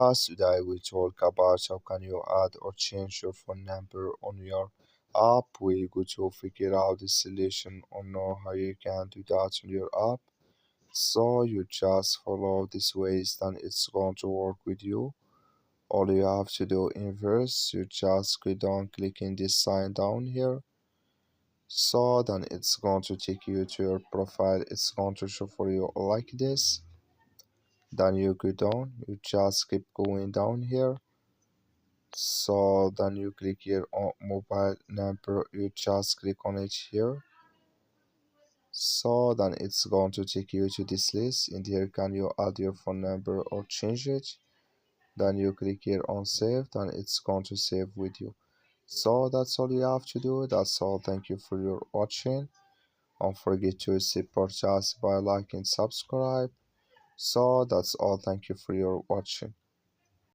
Today we talk about how can you add or change your phone number on your app. We go to figure out the solution or know how you can do that on your app. So you just follow these ways, then it's going to work with you. All you have to do in verse, you just go down, clicking this sign down here. So then it's going to take you to your profile. It's going to show for you like this. Then you go down, you just keep going down here. So then you click here on mobile number, you just click on it here. So then it's going to take you to this list. In here can you add your phone number or change it. Then you click here on save, then it's going to save with you. So that's all you have to do. That's all. Thank you for your watching. Don't forget to support us by liking, subscribe. So that's all. Thank you for your watching.